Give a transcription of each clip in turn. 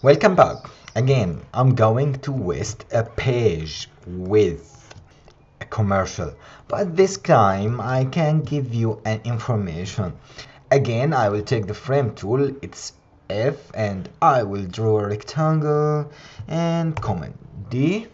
Welcome back. Again, I'm going to waste a page with a commercial, but this time I can give you an information. Again, I will take the frame tool, it's F, and I will draw a rectangle and Command D,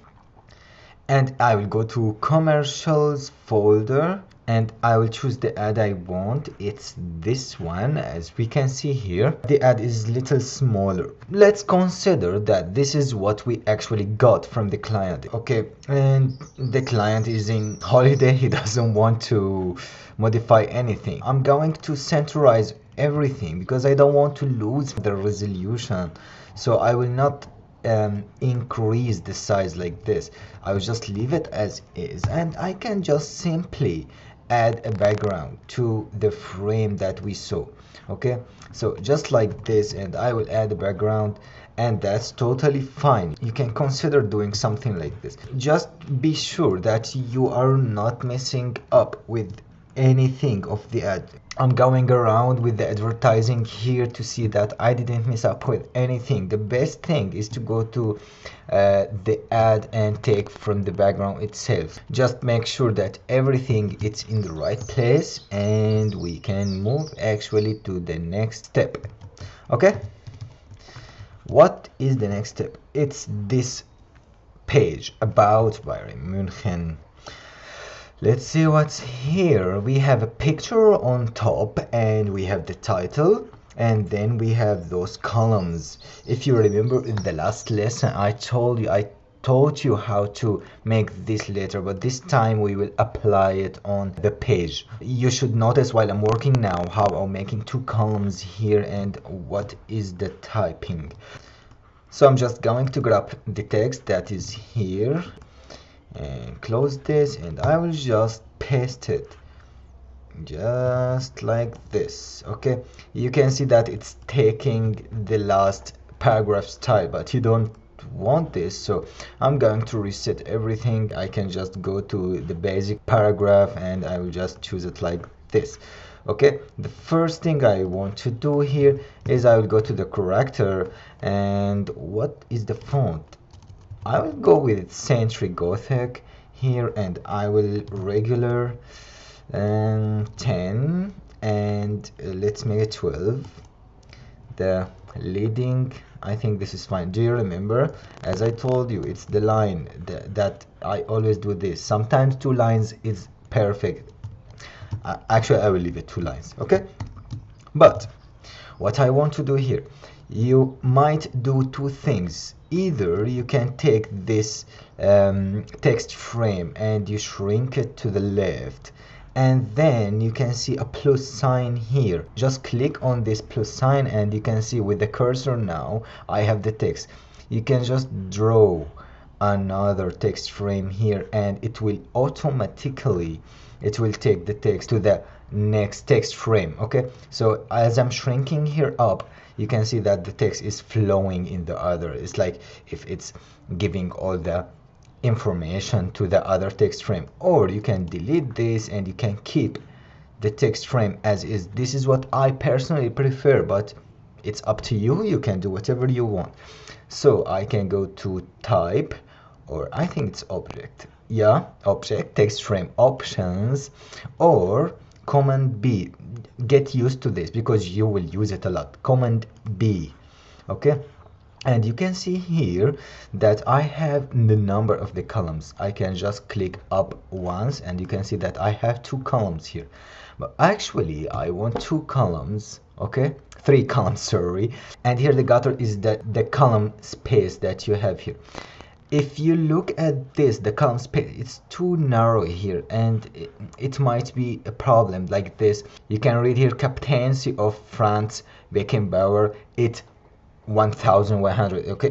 and I will go to commercials folder and I will choose the ad I want. It's this one. As we can see here, the ad is a little smaller. Let's consider that this is what we actually got from the client. Okay, and the client is in holiday, he doesn't want to modify anything. I'm going to centralize everything because I don't want to lose the resolution, so I will not increase the size like this. I will just leave it as is, and I can just simply add a background to the frame that we saw. Okay, so just like this, and I will add a background, and that's totally fine. You can consider doing something like this. Just be sure that you are not messing up with anything of the ad. I'm going around with the advertising here to see that I didn't mess up with anything. The best thing is to go to the ad and take from the background itself. Just make sure that everything is in the right place, and we can move actually to the next step. Okay, what is the next step? It's this page about Bayern München. Let's see what's here. We have a picture on top and we have the title, and then we have those columns. If you remember in the last lesson I taught you how to make this letter, but this time we will apply it on the page. You should notice while I'm working now how I'm making two columns here and what is the typing. So I'm just going to grab the text that is here and close this, and I will just paste it just like this. Okay, you can see that it's taking the last paragraph style, but you don't want this, so I'm going to reset everything. I can just go to the basic paragraph and I will just choose it like this. Okay, the first thing I want to do here is I will go to the corrector, and what is the font? I will go with Century Gothic here, and I will regular 10, and let's make it 12. The leading, I think this is fine. Do you remember, as I told you, it's the line that I always do this. Sometimes 2 lines is perfect. Actually, I will leave it 2 lines. Okay, but what I want to do here, you might do 2 things. Either you can take this text frame and you shrink it to the left, and then you can see a plus sign here. Just click on this plus sign and you can see with the cursor now I have the text. You can just draw another text frame here and it will automatically take the text to the next text frame. Okay, so as I'm shrinking here up, you can see that the text is flowing in the other. It's like if it's giving all the information to the other text frame. Or you can delete this and you can keep the text frame as is. This is what I personally prefer, but it's up to you. You can do whatever you want. So I can go to type, or I think it's object. Yeah, object, text frame options, or Command B. Get used to this because you will use it a lot. Command B. Okay, and you can see here that I have the number of the columns. I can just click up once and you can see that I have 2 columns here, but actually I want 2 columns. Okay, 3 columns, sorry. And here the gutter is the column space that you have here. If you look at this, the column space, it's too narrow here, and it might be a problem like this. You can read here Captaincy of France Beckenbauer, it 1100. Okay,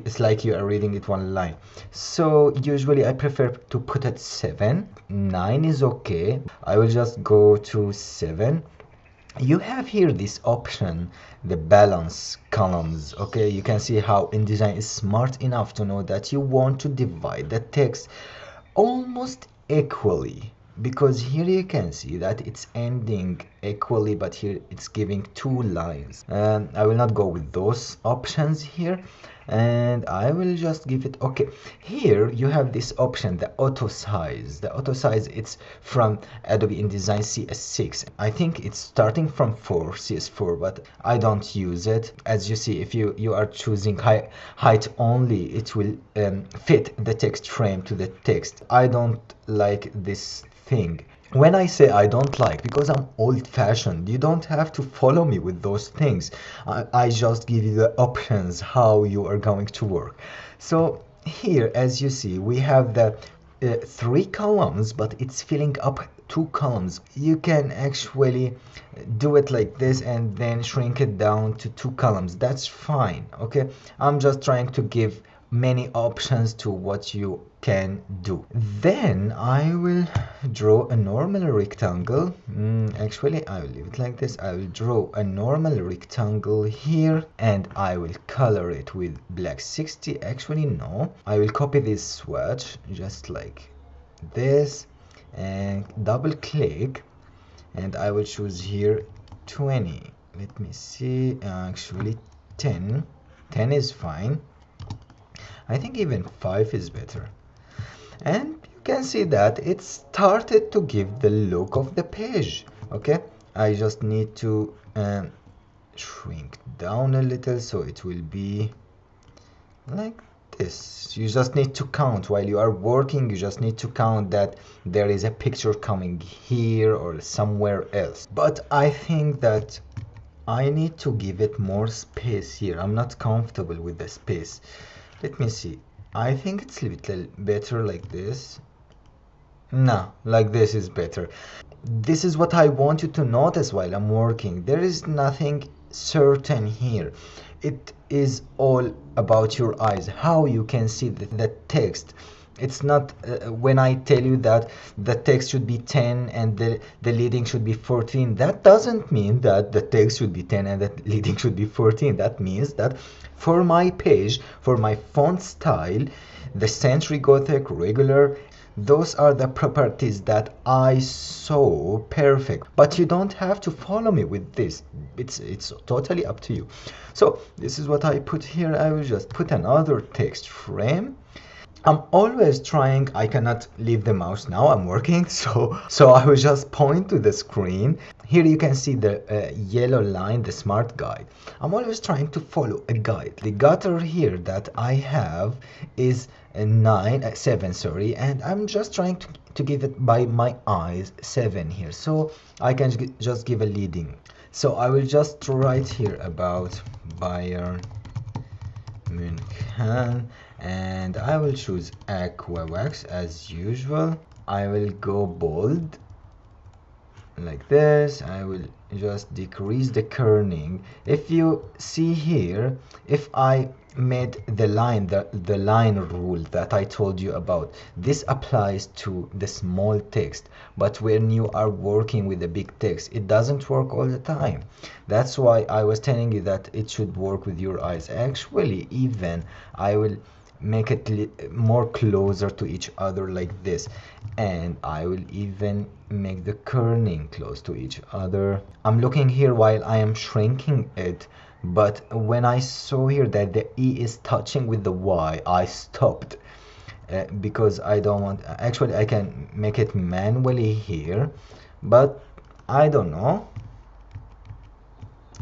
it's like you are reading it one line. So usually I prefer to put it 7. 9 is okay. I will just go to 7. You have here this option, the balance columns. Okay, you can see how InDesign is smart enough to know that you want to divide the text almost equally. because here you can see that it's ending equally, but here it's giving 2 lines. I will not go with those options here, and I will just give it okay. Here you have this option, the auto size. The auto size, it's from Adobe InDesign CS6. I think it's starting from CS4, but I don't use it. As you see, if you are choosing height only, it will fit the text frame to the text. I don't like this thing. When I say I don't like, because I'm old-fashioned, you don't have to follow me with those things. I just give you the options how you are going to work. So here, as you see, we have the 3 columns, but it's filling up 2 columns. You can actually do it like this and then shrink it down to 2 columns. That's fine, okay? I'm just trying to give many options to what you can do. Then I will draw a normal rectangle. Actually, I will leave it like this. I will draw a normal rectangle here, and I will color it with black 60. Actually, no. I will copy this swatch just like this and double click, and I will choose here 20. Let me see. Actually, 10. 10 is fine. I think even 5 is better. And you can see that it started to give the look of the page. Okay, I just need to shrink down a little so it will be like this. You just need to count while you are working. You just need to count that there is a picture coming here or somewhere else. But I think that I need to give it more space here. I'm not comfortable with the space. Let me see. I think it's a little better like this. No, like this is better. This is what I want you to notice while I'm working. There is nothing certain here. It is all about your eyes, how you can see the text. It's not when I tell you that the text should be 10 and the leading should be 14, that doesn't mean that the text should be 10 and the leading should be 14. That means that for my page, for my font style, the Century Gothic, regular, those are the properties that I saw perfect. But you don't have to follow me with this. It's totally up to you. So this is what I put here. I will just put another text frame. I'm always trying, I cannot leave the mouse now, I'm working, so I will just point to the screen. Here you can see the yellow line, the smart guide. I'm always trying to follow a guide. The gutter here that I have is a 7, sorry, and I'm just trying to give it by my eyes 7 here, so I can just give a leading. So I will just write here about Bayern München, and I will choose aqua wax as usual. I will go bold like this. I will just decrease the kerning. If you see here, if I made the line, the line rule that I told you about, this applies to the small text, but when you are working with the big text, it doesn't work all the time. That's why I was telling you that it should work with your eyes. Actually, even I will make it more closer to each other like this, and I will even make the kerning close to each other. I'm looking here while I am shrinking it, but when I saw here that the E is touching with the Y, I stopped because I don't want, actually I can make it manually here, but I don't know.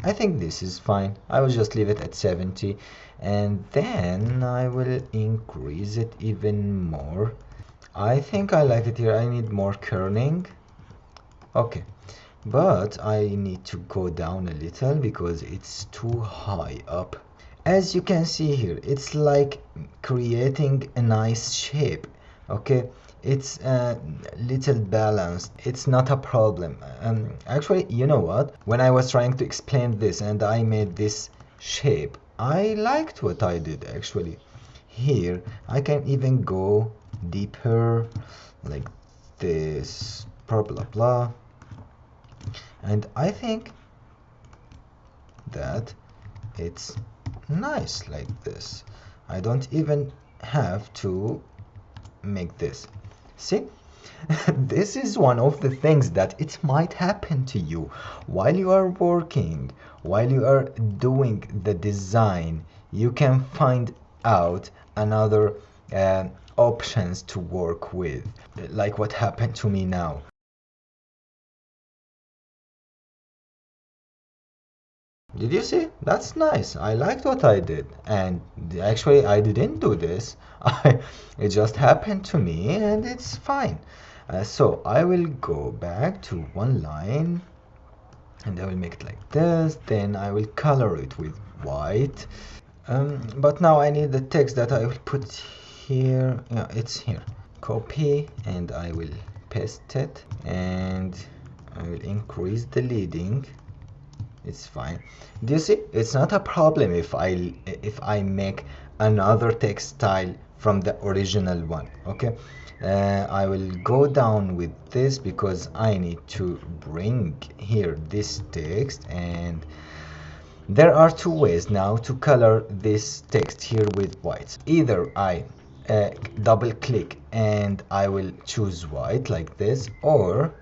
I think this is fine. I will just leave it at 70, and then I will increase it even more. I think I like it here. I need more kerning. Okay, but I need to go down a little because it's too high up. As you can see here, it's like creating a nice shape. Okay, it's a little balanced. It's not a problem. Actually, you know what, when I was trying to explain this and I made this shape, I liked what I did. Actually, here I can even go deeper like this, blah blah blah, and I think that it's nice like this. I don't even have to make this. See, This is one of the things that it might happen to you while you are working, while you are doing the design. You can find out another options to work with, like what happened to me now. Did you see? That's nice. I liked what I did. And actually, I didn't do this. It just happened to me and it's fine. So I will go back to one line and I will make it like this. Then I will color it with white. But now I need the text that I will put here. Yeah, it's here. Copy and I will paste it and I will increase the leading. It's fine. Do you see? It's not a problem if I make another text style from the original one. Okay, I will go down with this because I need to bring here this text, and there are two ways now to color this text here with white. Either I double click and I will choose white like this, or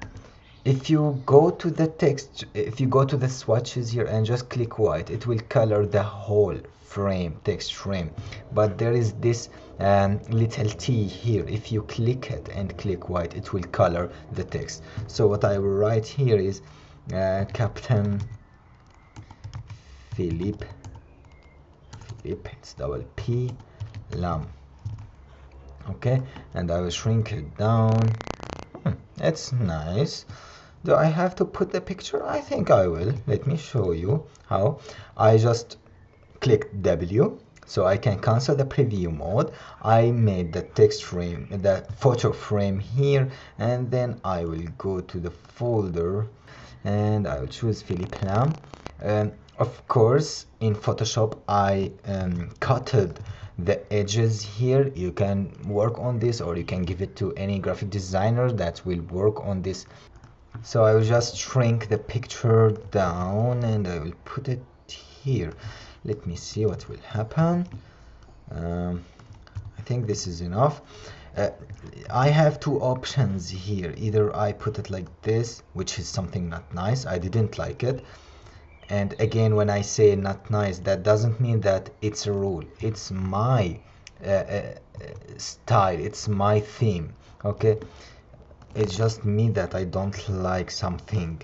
if you go to the text, if you go to the swatches here and just click white, it will color the whole frame, text frame. But there is this little T here. If you click it and click white, it will color the text. So what I will write here is Captain Philip, it's double P, Lam. Okay, and I will shrink it down. It's nice. Do I have to put the picture? I think I will. Let me show you how. I just click W so I can cancel the preview mode. I made the text frame, the photo frame here, and then I will go to the folder and I will choose Philip Lam. Of course, in Photoshop I cutted the edges here. You can work on this, or you can give it to any graphic designer that will work on this. So I will just shrink the picture down and I will put it here. Let me see what will happen. I think this is enough. I have two options here. Either I put it like this, which is something not nice. I didn't like it. And again, when I say not nice, that doesn't mean that it's a rule. It's my style. It's my theme. Okay? It's just me that I don't like something.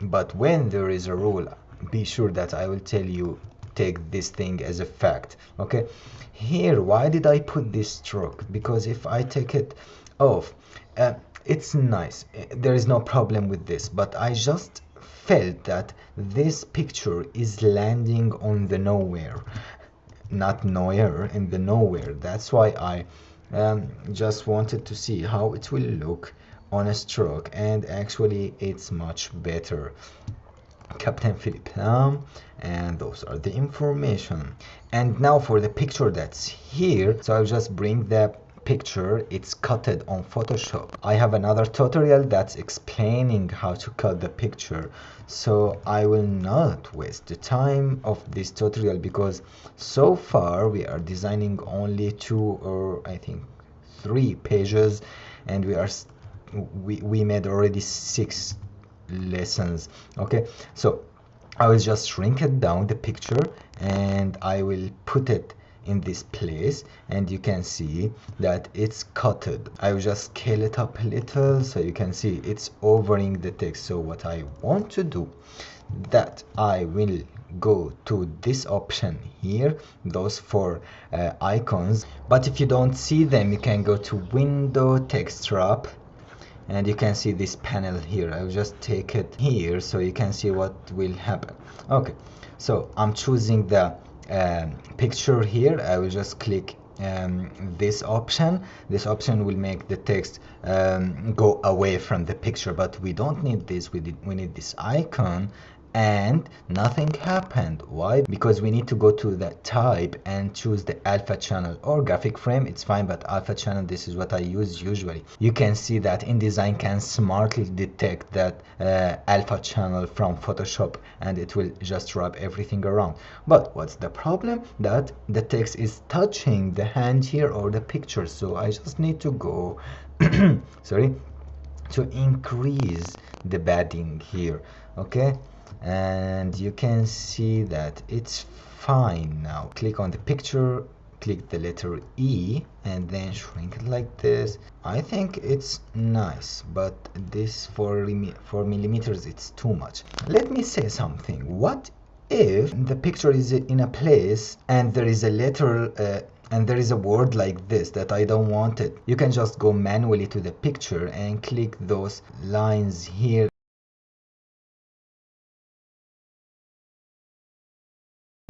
But when there is a rule, be sure that I will tell you, take this thing as a fact. Okay, here, why did I put this stroke? Because if I take it off, it's nice, there is no problem with this, but I just felt that this picture is landing on the nowhere, not nowhere, in the nowhere. That's why I just wanted to see how it will look on a stroke, and actually it's much better. Captain Philip Lam, and those are the information. And now for the picture that's here, so I'll just bring the picture. It's cutted on Photoshop. I have another tutorial that's explaining how to cut the picture, so I will not waste the time of this tutorial, because so far we are designing only 2 or I think 3 pages, and we made already 6 lessons. Okay, so I will just shrink it down, the picture, and I will put it in this place, and you can see that it's cutted. I will just scale it up a little so you can see it's overing the text. So what I want to do, that I will go to this option here, those 4 icons, but if you don't see them, you can go to Window, Text Wrap, and you can see this panel here. I will just take it here so you can see what will happen. Okay, so I'm choosing the picture here. I will just click this option. This option will make the text go away from the picture, but we don't need this. We need this icon, and nothing happened. Why? Because we need to go to the type and choose the alpha channel or graphic frame. It's fine, but alpha channel, this is what I use usually. You can see that InDesign can smartly detect that alpha channel from Photoshop, and it will just wrap everything around. But what's the problem? That the text is touching the hand here or the picture, so I just need to go sorry, to increase the padding here. Okay, and you can see that it's fine now. Click on the picture, click the letter E, and then shrink it like this. I think it's nice, but this 4 millimeters, it's too much. Let me say something. What if the picture is in a place and there is a letter and there is a word like this that I don't want it? You can just go manually to the picture and click those lines here.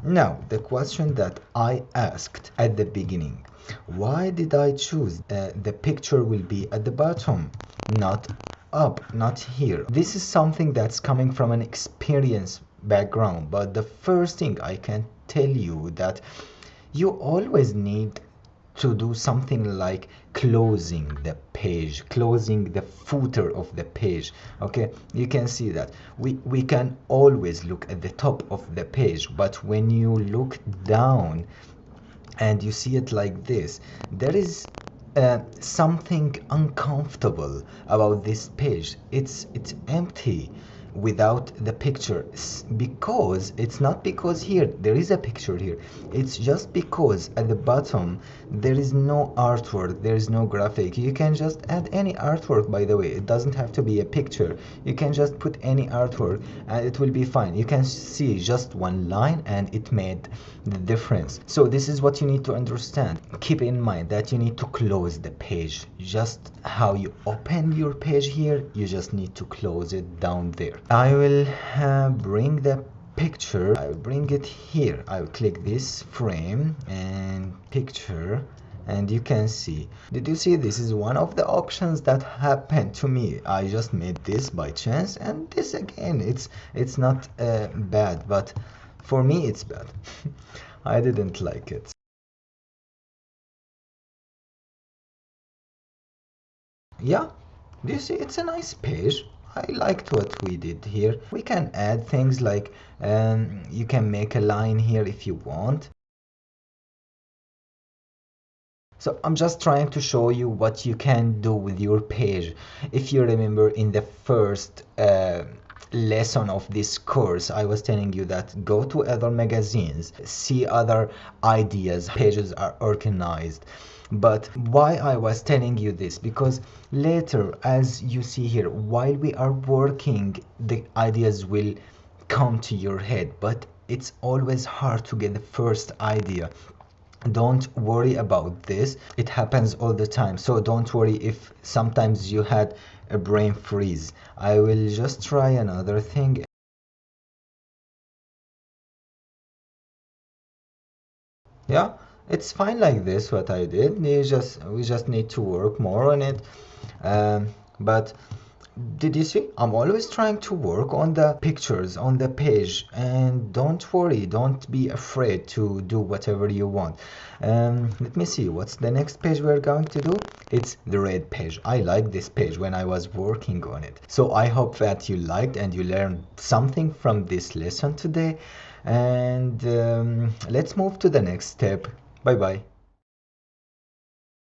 Now, the question that I asked at the beginning, why did I choose the picture will be at the bottom, not up, not here? This is something that's coming from an experience background, but the first thing I can tell you that you always need to do something like closing the page, closing the footer of the page. Okay, you can see that we can always look at the top of the page, but when you look down and you see it like this, there is something uncomfortable about this page. It's empty without the picture, because it's not because here there is a picture here, it's just because at the bottom there is no artwork, there is no graphic. You can just add any artwork, by the way, it doesn't have to be a picture. You can just put any artwork and it will be fine. You can see just one line and it made the difference. So this is what you need to understand. Keep in mind that you need to close the page, just how you open your page here, you just need to close it down there. I will bring the picture, I will bring it here. I will click this frame and picture, and you can see, did you see, this is one of the options that happened to me. I just made this by chance, and this again, it's not bad, but for me it's bad. I didn't like it. Yeah, do you see, it's a nice page. I liked what we did here. We can add things like you can make a line here if you want. So I'm just trying to show you what you can do with your page. If you remember in the first lesson of this course, I was telling you that go to other magazines, see other ideas, pages are organized. But why I was telling you this, because later, as you see here, while we are working, the ideas will come to your head, but it's always hard to get the first idea. Don't worry about this, it happens all the time, so don't worry if sometimes you had a brain freeze. I will just try another thing. Yeah, it's fine like this what I did. We just need to work more on it. But did you see, I'm always trying to work on the pictures on the page, and don't worry, don't be afraid to do whatever you want. Let me see, what's the next page we're going to do? It's the red page. I like this page when I was working on it. So I hope that you liked and you learned something from this lesson today, and let's move to the next step. Bye bye.